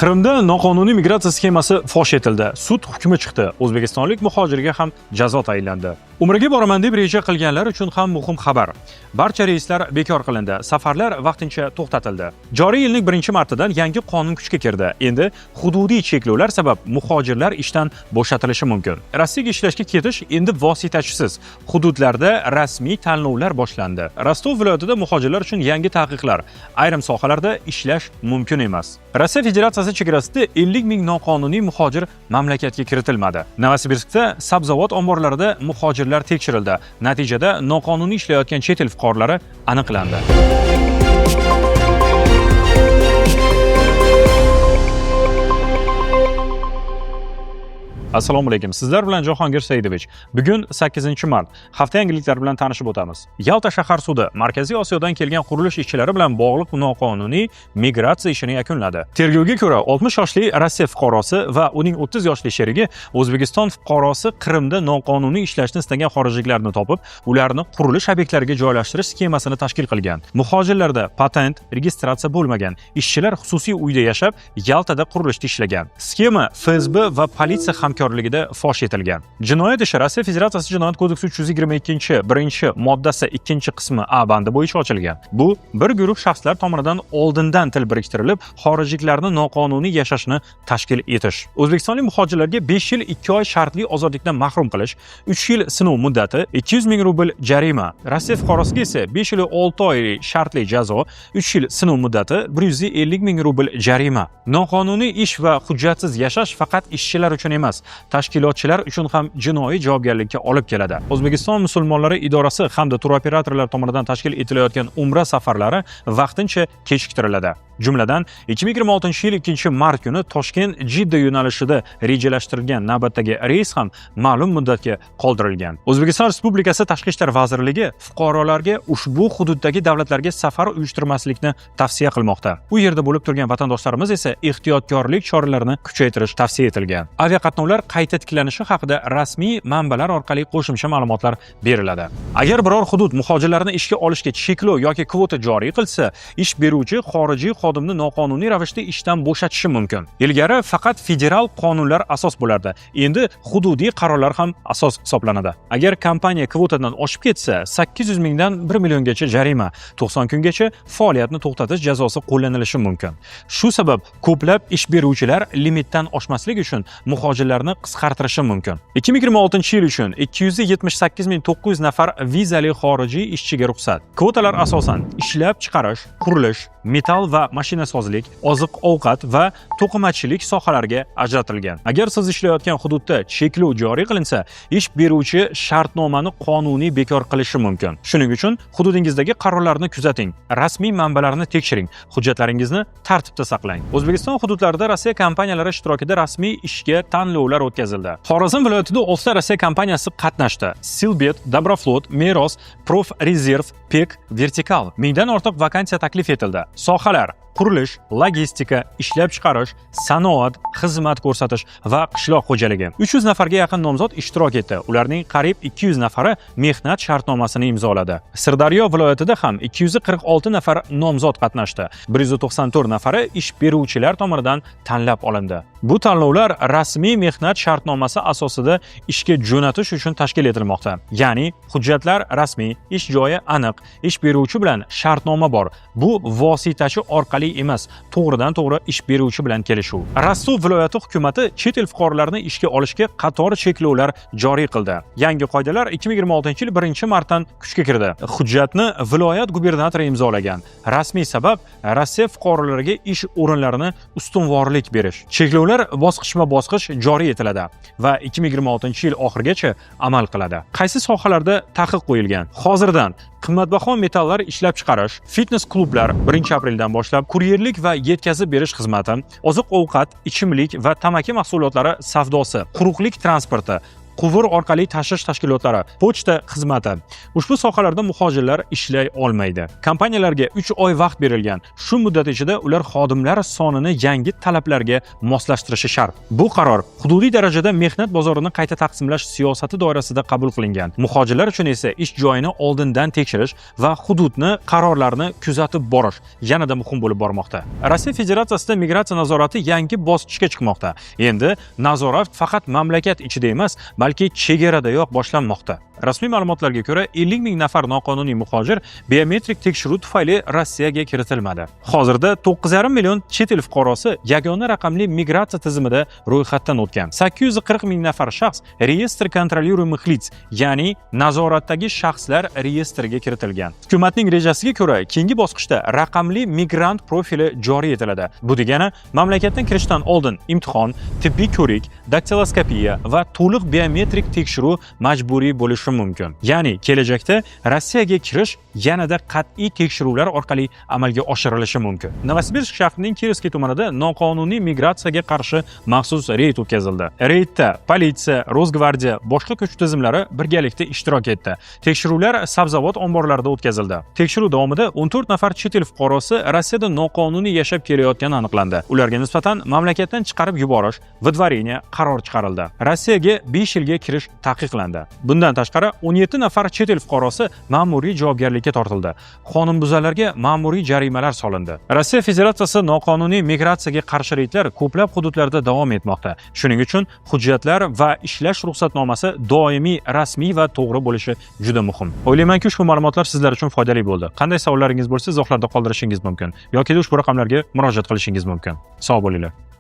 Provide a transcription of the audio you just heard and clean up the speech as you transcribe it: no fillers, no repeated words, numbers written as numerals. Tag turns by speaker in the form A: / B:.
A: Qrimda noqonuniy migratsiya sxemasi fosh etildi. Sud hukmi chiqdi. O'zbekistonlik muhojirga ham jazo tayinlandi. Umraga boraman deb reja qilganlar uchun ham muhim xabar. Barcha reyslar bekor qilindi. Safarlar vaqtincha to'xtatildi. Joriy yilning 1-martidan yangi qonun kuchga kirdi. Endi hududiy cheklovlar sabab muhojirlar ishdan bo'shatilishi mumkin. Rossiyaga ishlashga ketish endi vositachisiz. Hududlarda rasmiy tanlovlar boshlandi. Rostov viloyatida muhojirlar uchun yangi taqiqlar. Ayrim sohalarda ishlash mumkin emas. Rossiya Federatsiyasi chegarasida 50 ming noqonuniy muhojir mamlakatga kiritilmadi. Novosibirskda sabzavot omborlarida muhojirlar tekshirildi. Natijada noqonuniy ishlayotgan chet el fuqarolari aniqlandi. Assalomu alaykum. Sizlar bilan Jahongir Saidovich. Bugun 8-mart. Hafta yangiliklari bilan tanishib o'tamiz. Yalta shahar sudi Markaziy Osiyodan kelgan qurilish ishchilari bilan bog'liq noqonuniy migratsiya ishini yakunladi. Tergovga ko'ra 60 yoshli Rossiya fuqarosi va uning 30 yoshli sherigi O'zbekiston fuqarosi Qrimda noqonuniy ishlashni istagan xorijliklarni topib, ularni qurilish obyektlariga joylashtirish sxemasini tashkil qilgan. Muhojirlarda patent, registratsiya bo'lmagan ishchilar xususiy uyda yashab, Yaltada qurilishda ishlagan. Sxema FSB va politsiya hamkorligida fosh etilgan. Jinoyat ishi Rossiya Federatsiyasi Jinoyat kodeksi 322-moddasi 2-qismi A bandi bo'yicha ochilgan. Bu bir guruh shaxslar tomonidan oldindan til biriktirilib, xorijliklarni noqonuniy yashashni tashkil etish. O'zbekistonlik muhojirlarga 5 yil 2 oy shartli ozodlikdan mahrum qilish, 3 yil sinov muddati, 200 ming rubl jarima. Rossiya fuqarosiga esa 5 yil 6 oy shartli jazo, 3 yil sinov muddati, 150 ming rubl jarima. Noqonuniy ish va hujjatsiz yashash faqat ishchilar uchun emas, tashkilotchilar uchun ham jinoiy javobgarlikka olib keladi. O'zbekiston musulmonlari idorasi hamda turoperatorlar tomonidan tashkil etilayotgan umra safarlari vaqtincha kechiktiriladi. Jumladan 2026-yil 2-mart kuni Toshkent-Jidda yo'nalishida rejalashtirilgan navbatdagi reys ham ma'lum muddatga qoldirilgan. O'zbekiston Respublikasi Tashqi ishlar vazirligi fuqarolarga ushbu hududdagi davlatlarga safar uyushtirmaslikni tavsiya qilmoqda. U yerda bo'lib turgan vatandoshlarimiz esa ehtiyotkorlik choralarini kuchaytirish tavsiya etilgan. Aviaqatnovlar qayta tiklanishi haqida rasmiy manbalar orqali qo'shimcha ma'lumotlar beriladi. Agar biror hudud muhojirlarni ishga olishga cheklov yoki kvota joriy qilsa, ish beruvchi xorijiy xodimni noqonuniy ravishda ishdan bo'shatishi mumkin. Ilgari faqat federal qonunlar asos bo'lardi. Endi hududiy qarorlar ham asos hisoblanadi. Agar kompaniya kvotadan oshib ketsa, 800 mingdan 1 milliongacha jarima, 90 kungacha faoliyatni to'xtatish jazosi qo'llanilishi mumkin. Shu sabab ko'plab ish beruvchilar limitdan oshmaslik uchun muhojirlarni qisqartirishi mumkin. 2026-yil uchun 278.900 nafar vizali xorijiy ishchiga ruxsat. Kvotalar asosan ishlab chiqarish, qurilish, metal va mashinasozlik, oziq-ovqat va to'qimachilik sohalariga ajratilgan. Agar siz ishlayotgan hududda cheklov joriy qilinsa, ish beruvchi shartnomani qonuniy bekor qilishi mumkin. Shuning uchun hududingizdagi qarorlarni kuzating, rasmiy manbalarni tekshiring, hujjatlaringizni tartibda saqlang. O'zbekiston hududlarida Rossiya kompaniyalari ishtirokida rasmiy ishga tanlovlar o'tkazildi. Xorazm viloyatida 6 Rossiya kompaniyasi qatnashdi. Silbet, Dobroflot, Meros, Prof Reserv, Pek, Vertikal. Mingdan ortiq vakansiya taklif etildi. Sohalar: qurilish, logistika, ishlab chiqarish, sanoat, xizmat ko'rsatish va qishloq xo'jaligi. 300 nafarga yaqin nomzod ishtirok etdi. Ularning qariyb 200 nafari mehnat shartnomasini imzoladi. Sirdaryo viloyatida ham 246 nafar nomzod qatnashdi. 194 nafari ish beruvchilar tomonidan tanlab olindi. Bu tanlovlar rasmiy mehnat shartnomasi asosida ishga jo'natish uchun tashkil etilmoqda. Ya'ni hujjatlar rasmiy, ish joyi aniq, ish beruvchi bilan shartnoma bor. Bu vositachi orqali emas, to'g'ridan to'g'ri ish beruvchi bilan kelishuv. Rostov viloyati hukumatı chet el fuqarolarini ishga olishga qator cheklovlar joriy qildi. Yangi qoidalar 2026-yil 1-martdan kuchga kirdi. Hujjatni viloyat gubernatori imzolagan. Rasmiy sabab Rossiya fuqarolariga ish o'rinlarini ustunvorlik berish. Cheklovlar bosqichma-bosqich joriy etiladi va 2026-yil oxirigacha amal qiladi. Qaysi sohalarda taqiq qo'yilgan? Hozirdan qimmatbaho metallar ishlab chiqarish, fitness klublar 1-apreldan boshlab kuryerlik va yetkazib berish xizmati, oziq-ovqat, ichimlik va tamaki mahsulotlari savdosi, quruqlik transporti, quvur orqali tashish tashkilotlari, pochta xizmati. Ushbu sohalarda muhojirlar ishlay olmaydi. Kompaniyalarga 3 oy vaqt berilgan. Shu muddat ichida ular xodimlar sonini yangi talablarga moslashtirishi shart. Bu qaror hududiy darajada mehnat bozorini qayta taqsimlash siyosati doirasida qabul qilingan. Muhojirlar uchun esa ish joyini oldindan tekshirish va hududni qarorlarini kuzatib borish yanada muhim bo'lib bormoqda. Rossiya Federatsiyasida migratsiya nazorati yangi bosqichga chiqmoqda. Endi nazorat faqat mamlakat ichida emas, balki chegaradayoq boshlanmoqda. Rasmiy ma'lumotlarga ko'ra 50 ming nafar noqonuniy muhojir biometrik tekshiruv tufayli Rossiyaga kiritilmadi. Hozirda 9,5 million chet el fuqarosi yagona raqamli migratsiya tizimida ro'yxatdan o'tgan. 840 ming nafar shaxs reyestr kontrolyuемых лиц, ya'ni nazoratdagi shaxslar reyestriga kiritilgan. Hukumatning rejasiga ko'ra, keyingi bosqichda raqamli migrant profili joriy etiladi. Bu degani, mamlakatdan kirishdan oldin imtihon, tibbiy ko'rik, daktiloskopiya va to'liq biometrik tekshiruv majburiy bo'lishi mumkin. Ya'ni kelajakda Rossiyaga kirish yanada qat'iy tekshiruvlar orqali amalga oshirilishi mumkin. Novosibirsk shahrining Kirovskiy tumanida noqonuniy migratsiyaga qarshi maxsus reyd o'tkazildi. Reydda politsiya, Rosgvardiya, boshqa kuch tizimlari birgalikda ishtirok etdi. Tekshiruvlar sabzavot omborlarida o'tkazildi. Tekshiruv davomida 14 nafar chet el fuqarosi Rossiyada noqonuniy yashab kelayotgani aniqlandi. Ularga nisbatan mamlakatdan chiqarib yuborish, vidvoreniya qaror chiqarildi. Rossiyaga 5 yilga kirish taqiqlandi. Bundan tashqari 17 nafar chet el fuqarosi ma'muriy javobgarlikka tortildi. Qonunbuzarlarga ma'muriy jarimalar solindi. Rossiya Federatsiyasi noqonuniy migratsiyaga qarshi reydlar ko'plab hududlarda davom etmoqda. Shuning uchun hujjatlar va ishlash ruxsatnomasi doimiy, rasmiy va to'g'ri bo'lishi juda muhim. O'ylaymanki, ushbu ma'lumotlar sizlar uchun foydali bo'ldi. Qanday savollaringiz bo'lsa, izohlarda qoldirishingiz mumkin yoki ushbu raqamlarga murojaat qilishingiz mumkin. Sog' bo'linglar.